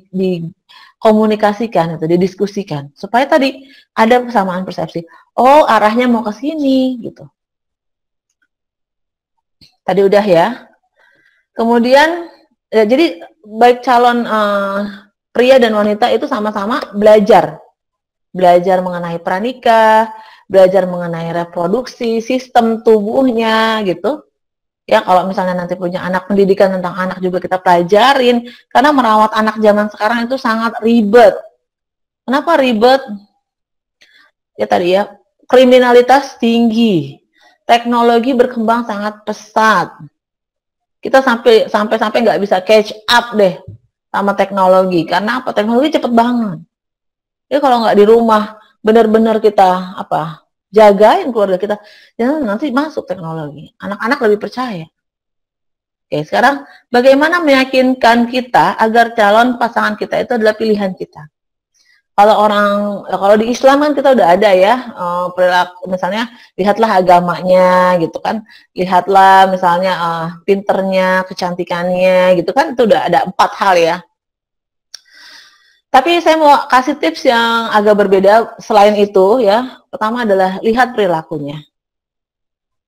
dikomunikasikan gitu, didiskusikan supaya tadi ada kesamaan persepsi. Oh, arahnya mau ke sini gitu. Tadi udah ya. Kemudian ya, jadi baik calon pria dan wanita itu sama-sama belajar mengenai pranikah, belajar mengenai reproduksi, sistem tubuhnya gitu. Ya kalau misalnya nanti punya anak, pendidikan tentang anak juga kita pelajarin karena merawat anak zaman sekarang itu sangat ribet. Kenapa ribet? Ya tadi ya, kriminalitas tinggi, teknologi berkembang sangat pesat. Kita sampai nggak bisa catch up deh sama teknologi. Karena apa? Teknologi cepet banget. Jadi kalau nggak di rumah, benar-benar kita jagain keluarga kita, jangan nanti masuk teknologi. Anak-anak lebih percaya. Oke, sekarang bagaimana meyakinkan kita agar calon pasangan kita itu adalah pilihan kita? Kalau di Islam kan kita udah ada ya perilaku, misalnya lihatlah agamanya gitu kan, lihatlah misalnya pinternya, kecantikannya gitu kan, itu udah ada 4 hal ya. Tapi saya mau kasih tips yang agak berbeda selain itu ya. Pertama adalah lihat perilakunya.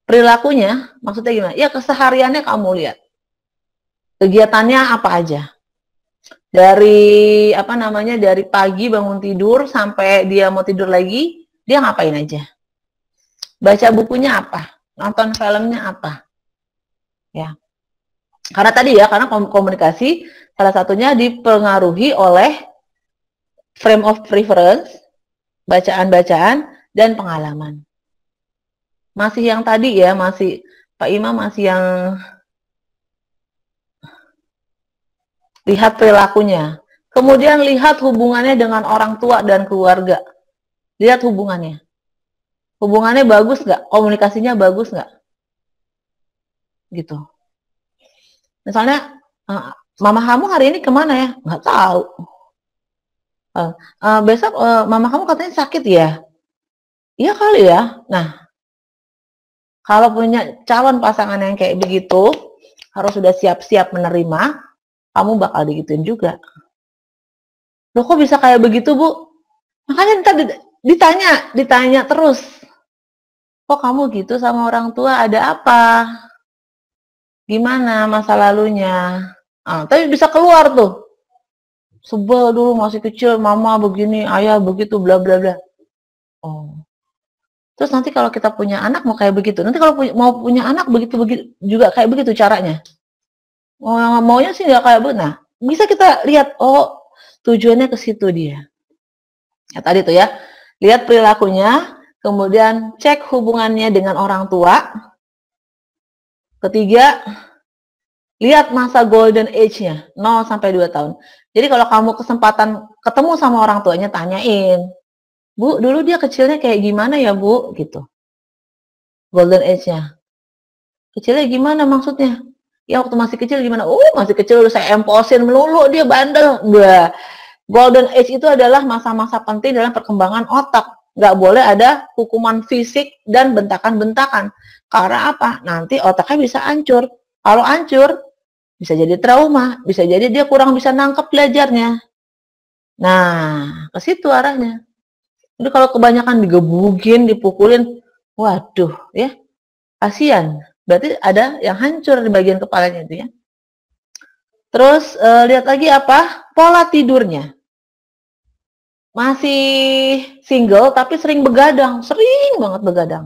Perilakunya maksudnya gimana? Ya kesehariannya kamu lihat. Kegiatannya apa aja. Dari dari pagi bangun tidur sampai dia mau tidur lagi, dia ngapain aja? Baca bukunya apa? Nonton filmnya apa? Ya. Karena tadi ya, karena komunikasi salah satunya dipengaruhi oleh frame of reference, bacaan-bacaan dan pengalaman. Masih yang tadi ya, masih Pak Imam masih yang lihat perilakunya. Kemudian lihat hubungannya dengan orang tua dan keluarga. Lihat hubungannya. Hubungannya bagus nggak? Komunikasinya bagus nggak? Gitu. Misalnya, mama kamu hari ini kemana ya? Nggak tahu. Besok mama kamu katanya sakit ya? Iya kali ya. Nah, kalau punya calon pasangan yang kayak begitu, harus sudah siap-siap menerima, kamu bakal digituin juga. Loh kok bisa kayak begitu Bu? Makanya ntar ditanya terus. Kok kamu gitu sama orang tua, ada apa? Gimana masa lalunya? Tapi bisa keluar tuh. Sebel dulu masih kecil, mama begini, ayah begitu, bla bla bla. Oh. Terus nanti kalau kita punya anak mau kayak begitu. Nanti kalau mau punya anak begitu juga kayak begitu caranya. Maunya sih nggak kayak begitu. Nah, bisa kita lihat, oh tujuannya ke situ dia. Ya, tadi tuh ya, lihat perilakunya, kemudian cek hubungannya dengan orang tua. Ketiga, Lihat masa golden age-nya, 0 sampai 2 tahun. Jadi kalau kamu kesempatan ketemu sama orang tuanya, tanyain, Bu, dulu dia kecilnya kayak gimana ya, Bu? Gitu. Golden age-nya. Kecilnya gimana maksudnya? Ya waktu masih kecil gimana? Oh, masih kecil udah saya emposin melulu, dia bandel. Bah. Golden age itu adalah masa-masa penting dalam perkembangan otak. Nggak boleh ada hukuman fisik dan bentakan-bentakan. Karena apa? Nanti otaknya bisa hancur. Kalau hancur, bisa jadi trauma, bisa jadi dia kurang bisa nangkep belajarnya. Nah, ke situ arahnya. Jadi kalau kebanyakan digebukin, dipukulin, waduh, ya, kasihan. Berarti ada yang hancur di bagian kepalanya itu ya. Terus lihat lagi apa? Pola tidurnya. Masih single tapi sering begadang, sering banget begadang.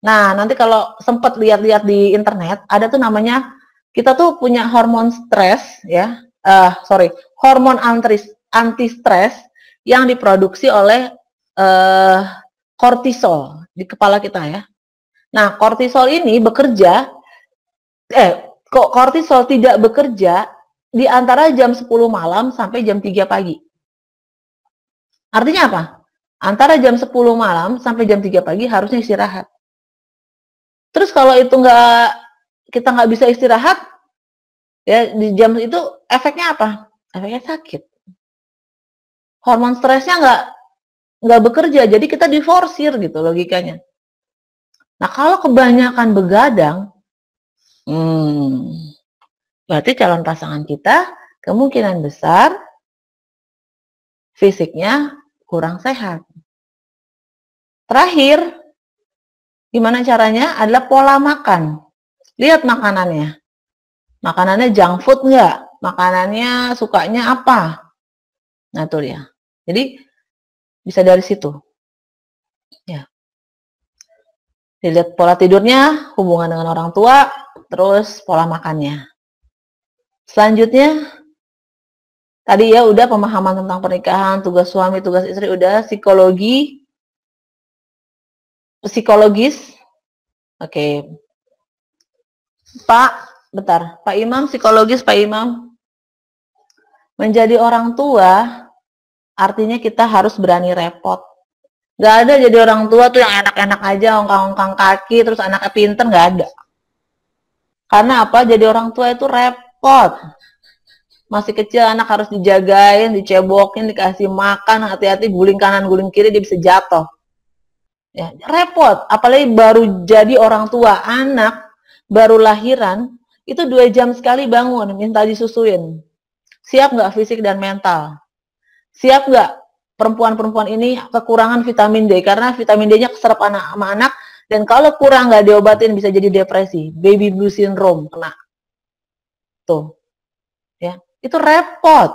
Nah, nanti kalau sempat lihat-lihat di internet, ada tuh namanya, kita tuh punya hormon stres ya, hormon anti-stres yang diproduksi oleh kortisol di kepala kita ya. Nah, kortisol ini bekerja, kortisol tidak bekerja di antara jam 10 malam sampai jam 3 pagi. Artinya apa? Antara jam 10 malam sampai jam 3 pagi harusnya istirahat. Terus kalau itu kita nggak bisa istirahat, ya di jam itu efeknya apa? Efeknya sakit. Hormon stresnya nggak bekerja, jadi kita diforsir gitu logikanya. Nah kalau kebanyakan begadang, berarti calon pasangan kita kemungkinan besar fisiknya kurang sehat. Terakhir, gimana caranya? Adalah pola makan. Lihat makanannya. Makanannya junk food nggak? Makanannya sukanya apa? Nah, itu dia. Jadi, bisa dari situ. Ya. Dilihat pola tidurnya, hubungan dengan orang tua, terus pola makannya. Selanjutnya, tadi ya udah pemahaman tentang pernikahan, tugas suami, tugas istri, udah psikologis. Oke. Pak, bentar. Pak Imam, psikologis Pak Imam. Menjadi orang tua artinya kita harus berani repot. Gak ada jadi orang tua tuh yang enak-enak aja, ongkang-ongkang kaki, terus anaknya pinter, gak ada. Karena apa? Jadi orang tua itu repot. Masih kecil anak harus dijagain, dicebokin, dikasih makan, hati-hati guling kanan, guling kiri, dia bisa jatuh. Ya, repot, apalagi baru jadi orang tua, anak baru lahiran, itu 2 jam sekali bangun, minta disusuin. Siap nggak fisik dan mental? Siap nggak perempuan-perempuan ini kekurangan vitamin D, karena vitamin D-nya keserap sama anak, dan kalau kurang nggak diobatin bisa jadi depresi, baby blue syndrome, kena. Tuh, ya, itu repot.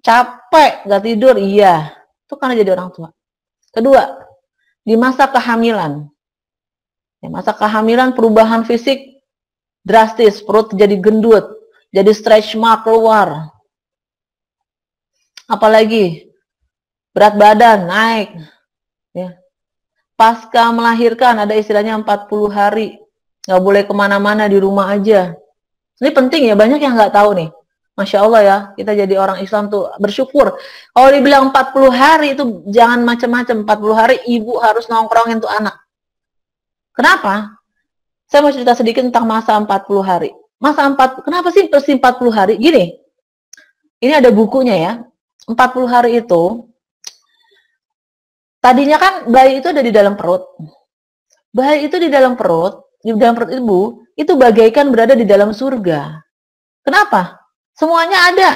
Capek, nggak tidur, iya. Itu karena jadi orang tua. Kedua, di masa kehamilan. Ya, masa kehamilan perubahan fisik drastis, perut jadi gendut, jadi stretch mark keluar. Apalagi berat badan naik. Ya. Pasca melahirkan ada istilahnya 40 hari. Nggak boleh kemana-mana, di rumah aja. Ini penting ya, banyak yang nggak tahu nih. Masya Allah ya, kita jadi orang Islam tuh bersyukur. Kalau dibilang 40 hari itu jangan macam-macam. 40 hari ibu harus nongkrongin tuh anak. Kenapa? Saya mau cerita sedikit tentang masa 40 hari. Kenapa sih persis 40 hari? Gini, ini ada bukunya ya. 40 hari itu, tadinya kan bayi itu ada di dalam perut. Bayi itu di dalam perut ibu, itu bagaikan berada di dalam surga. Kenapa? Semuanya ada.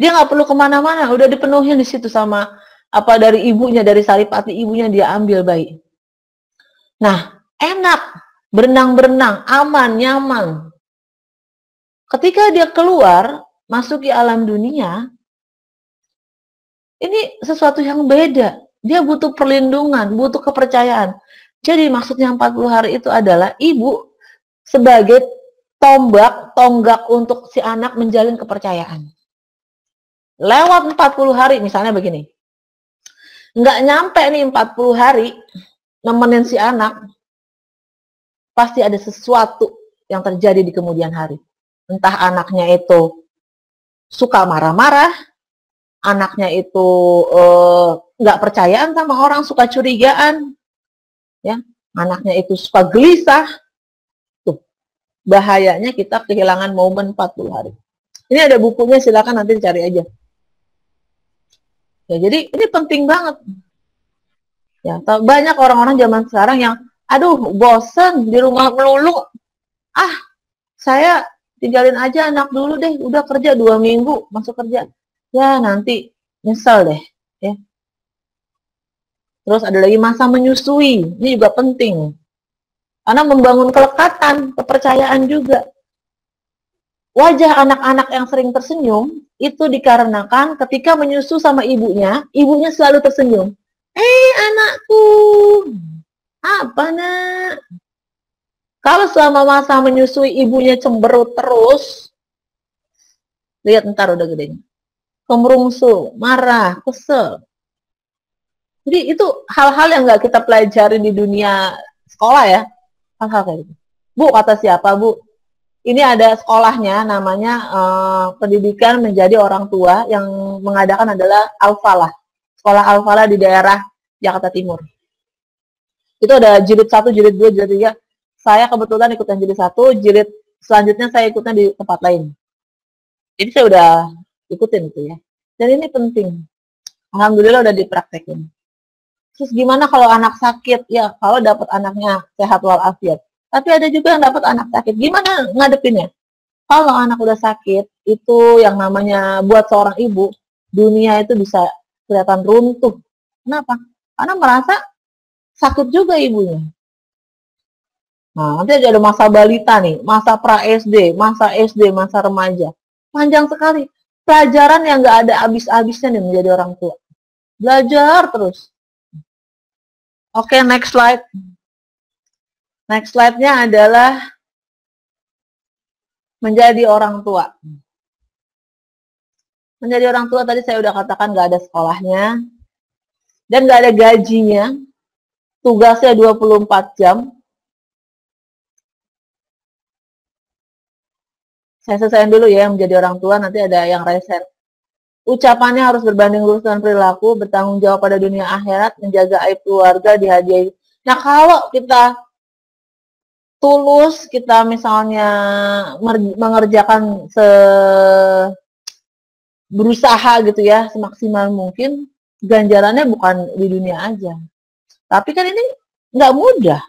Dia nggak perlu kemana-mana, udah dipenuhi di situ sama apa dari ibunya, dari saripati ibunya dia ambil bayi. Nah, enak, berenang-berenang, aman, nyaman. Ketika dia keluar, masuk ke alam dunia, ini sesuatu yang beda. Dia butuh perlindungan, butuh kepercayaan. Jadi maksudnya 40 hari itu adalah ibu sebagai tonggak untuk si anak menjalin kepercayaan. Lewat 40 hari, misalnya begini. Nggak nyampe nih 40 hari, nemenin si anak, pasti ada sesuatu yang terjadi di kemudian hari. Entah anaknya itu suka marah-marah, anaknya itu nggak percayaan sama orang, suka curigaan, ya, anaknya itu suka gelisah. Tuh, bahayanya kita kehilangan momen 40 hari. Ini ada bukunya, silakan nanti cari aja. Ya, jadi ini penting banget. Ya, banyak orang-orang zaman sekarang yang, aduh, bosen di rumah melulu. Ah, saya tinggalin aja anak dulu deh, udah kerja 2 minggu, masuk kerja. Ya, nanti nyesel deh. Ya. Terus ada lagi masa menyusui, ini juga penting. Karena membangun kelekatan, kepercayaan juga. Wajah anak-anak yang sering tersenyum, itu dikarenakan ketika menyusu sama ibunya selalu tersenyum. Anakku, apa nak? Kalau selama masa menyusui ibunya cemberut terus, lihat ntar udah gedenya. Kemerungsung, marah, kesel. Jadi itu hal-hal yang nggak kita pelajari di dunia sekolah ya. Hal-hal kayak gitu. Bu, kata siapa Bu? Ini ada sekolahnya namanya pendidikan menjadi orang tua yang mengadakan adalah Al-Falah. Sekolah Al-Falah di daerah Jakarta Timur. Itu ada jilid 1, jilid 2, jilid 3. Saya kebetulan ikut yang jilid 1, jilid selanjutnya saya ikutnya di tempat lain. Jadi saya udah ikutin itu ya. Dan ini penting. Alhamdulillah udah dipraktekin. Terus gimana kalau anak sakit? Ya, kalau dapat anaknya sehat walafiat. Tapi ada juga yang dapat anak sakit. Gimana ngadepinnya? Kalau anak udah sakit, itu yang namanya buat seorang ibu, dunia itu bisa kelihatan runtuh. Kenapa? Karena merasa sakit juga ibunya. Nah, nanti ada masa balita nih, masa pra-SD, masa SD, masa remaja. Panjang sekali. Pelajaran yang nggak ada habis-habisnya nih menjadi orang tua. Belajar terus. Oke, next slide. Next slide-nya adalah menjadi orang tua. Menjadi orang tua tadi saya udah katakan nggak ada sekolahnya dan nggak ada gajinya. Tugasnya 24 jam. Saya selesaiin dulu ya menjadi orang tua, nanti ada yang reset. Ucapannya harus berbanding lurus dengan perilaku, bertanggung jawab pada dunia akhirat, menjaga aib keluarga, dihadiahi. Nah, kalau kita tulus, kita misalnya mengerjakan berusaha gitu ya, semaksimal mungkin, ganjarannya bukan di dunia aja. Tapi kan ini nggak mudah.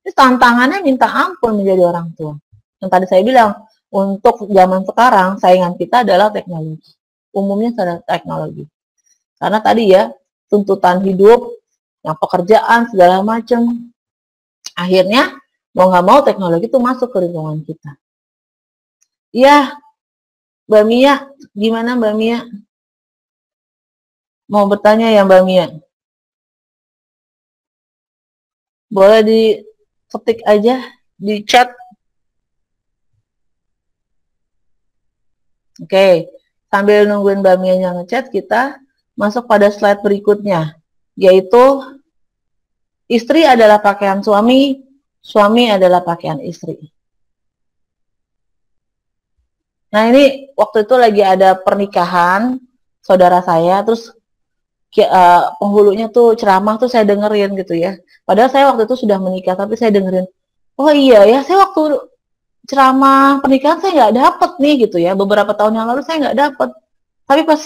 Ini tantangannya minta ampun menjadi orang tua. Yang tadi saya bilang, untuk zaman sekarang, saingan kita adalah teknologi. Umumnya adalah teknologi. Karena tadi ya, tuntutan hidup, yang pekerjaan, segala macam. Akhirnya, mau nggak mau teknologi itu masuk ke lingkungan kita. Iya, Mbak Mia, gimana Mbak Mia? Mau bertanya ya Mbak Mia? Boleh diketik aja di chat. Oke, sambil nungguin Mbak Mia yang ngechat, kita masuk pada slide berikutnya, yaitu istri adalah pakaian suami, suami adalah pakaian istri. Nah ini waktu itu lagi ada pernikahan saudara saya, terus penghulunya tuh ceramah tuh saya dengerin gitu ya. Padahal saya waktu itu sudah menikah, tapi saya dengerin, oh iya ya, saya waktu ceramah pernikahan saya nggak dapet nih gitu ya. Beberapa tahun yang lalu saya nggak dapet. Tapi pas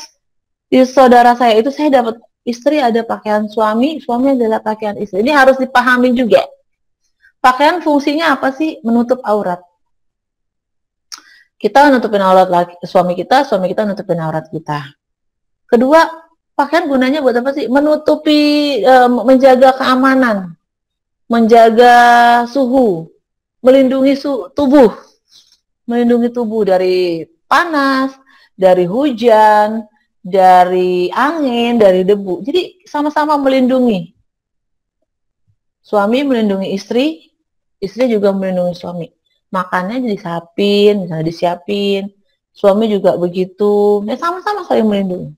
di saudara saya itu saya dapat, istri ada pakaian suami, suami adalah pakaian istri. Ini harus dipahami juga. Pakaian fungsinya apa sih? Menutup aurat. Kita nutupin aurat suami kita nutupin aurat kita. Kedua, pakaian gunanya buat apa sih? Menutupi, menjaga keamanan, menjaga suhu, melindungi tubuh dari panas, dari hujan, dari angin, dari debu. Jadi sama-sama melindungi. Suami melindungi istri, istri juga melindungi suami. Makannya misalnya disiapin. Suami juga begitu. Ya sama-sama saling melindungi.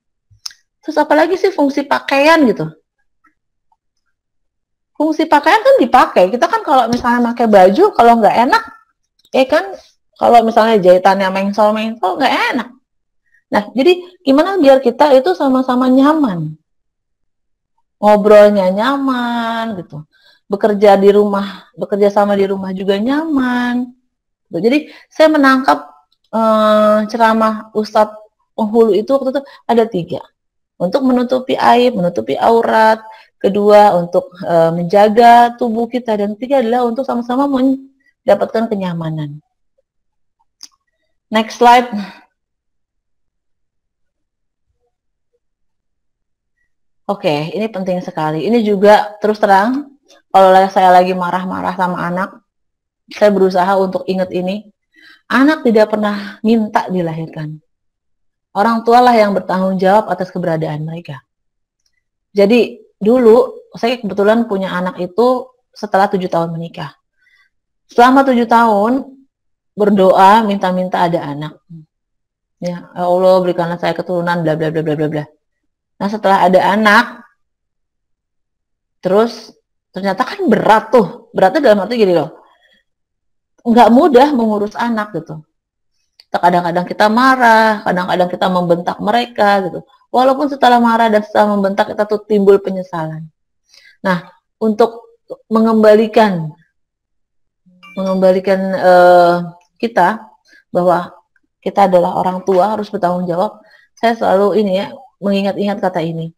Terus apalagi sih fungsi pakaian gitu? Fungsi pakaian kan dipakai. Kita kan kalau misalnya pakai baju, kalau nggak enak, kan kalau misalnya jahitannya mengsol-mengsol nggak enak. Nah, jadi gimana biar kita itu sama-sama nyaman, ngobrolnya nyaman gitu, bekerja sama di rumah juga nyaman. Jadi saya menangkap ceramah Ustadz penghulu itu waktu itu ada 3. Untuk menutupi aib, menutupi aurat, kedua untuk menjaga tubuh kita, dan 3 adalah untuk sama-sama mendapatkan kenyamanan. Next slide. Oke, ini penting sekali. Ini juga terus terang, kalau saya lagi marah-marah sama anak, saya berusaha untuk ingat ini. Anak tidak pernah minta dilahirkan. Orang tua lah yang bertanggung jawab atas keberadaan mereka. Jadi dulu saya kebetulan punya anak itu setelah 7 tahun menikah. Selama 7 tahun berdoa minta-minta ada anak. Ya Allah berikanlah saya keturunan bla bla bla bla bla bla. Nah setelah ada anak, terus ternyata kan berat tuh. Beratnya dalam arti gini loh, nggak mudah mengurus anak gitu. Kadang-kadang kita marah, kadang-kadang kita membentak mereka gitu. Walaupun setelah marah dan setelah membentak kita tuh timbul penyesalan. Nah, untuk mengembalikan kita bahwa kita adalah orang tua harus bertanggung jawab. Saya selalu mengingat-ingat kata ini.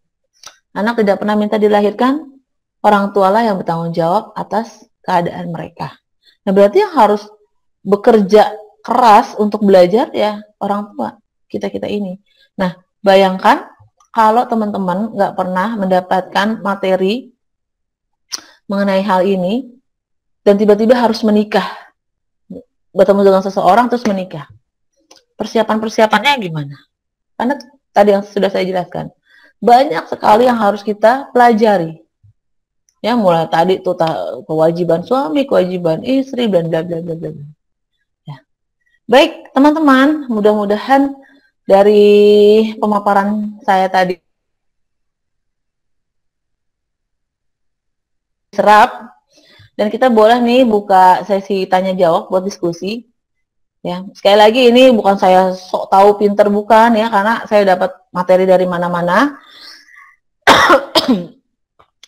Anak tidak pernah minta dilahirkan, orang tualah yang bertanggung jawab atas keadaan mereka. Nah, berarti yang harus bekerja keras untuk belajar ya orang tua kita ini. Nah, bayangkan kalau teman-teman nggak pernah mendapatkan materi mengenai hal ini dan tiba-tiba harus menikah, bertemu dengan seseorang terus menikah. Persiapan-persiapannya gimana? Karena tadi yang sudah saya jelaskan, banyak sekali yang harus kita pelajari. Ya, mulai tadi tuh kewajiban suami, kewajiban istri, dan bla bla bla bla. Ya. Baik, teman-teman, mudah-mudahan dari pemaparan saya tadi serap, dan kita boleh nih buka sesi tanya jawab buat diskusi. Ya, sekali lagi ini bukan saya sok tahu pinter, bukan ya, karena saya dapat materi dari mana-mana.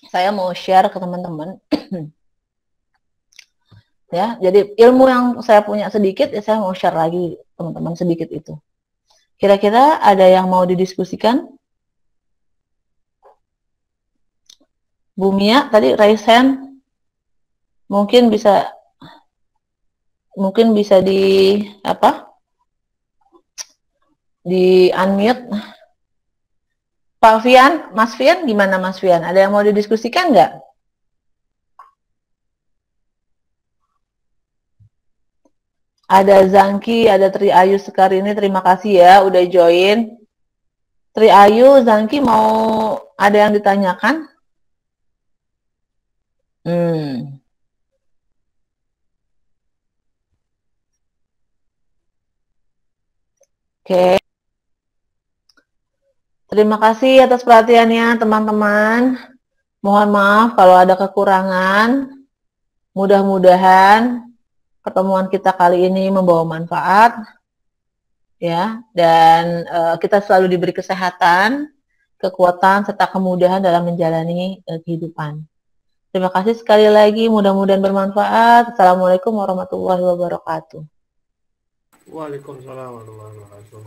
Saya mau share ke teman-teman. Ya, jadi ilmu yang saya punya sedikit ya saya mau share lagi teman-teman sedikit itu. Kira-kira ada yang mau didiskusikan? Bu Mia tadi raise hand. Mungkin bisa di di unmute. Pak Fian, Mas Fian gimana Mas Fian? Ada yang mau didiskusikan nggak? Ada Zangki, ada Tri Ayu Sekarini, terima kasih ya udah join. Tri Ayu, Zangki mau ada yang ditanyakan? Oke. Terima kasih atas perhatiannya teman-teman. Mohon maaf kalau ada kekurangan. Mudah-mudahan pertemuan kita kali ini membawa manfaat. Ya, dan kita selalu diberi kesehatan, kekuatan, serta kemudahan dalam menjalani kehidupan. Terima kasih sekali lagi, mudah-mudahan bermanfaat. Assalamualaikum warahmatullahi wabarakatuh. Waalaikumsalam warahmatullahi wabarakatuh.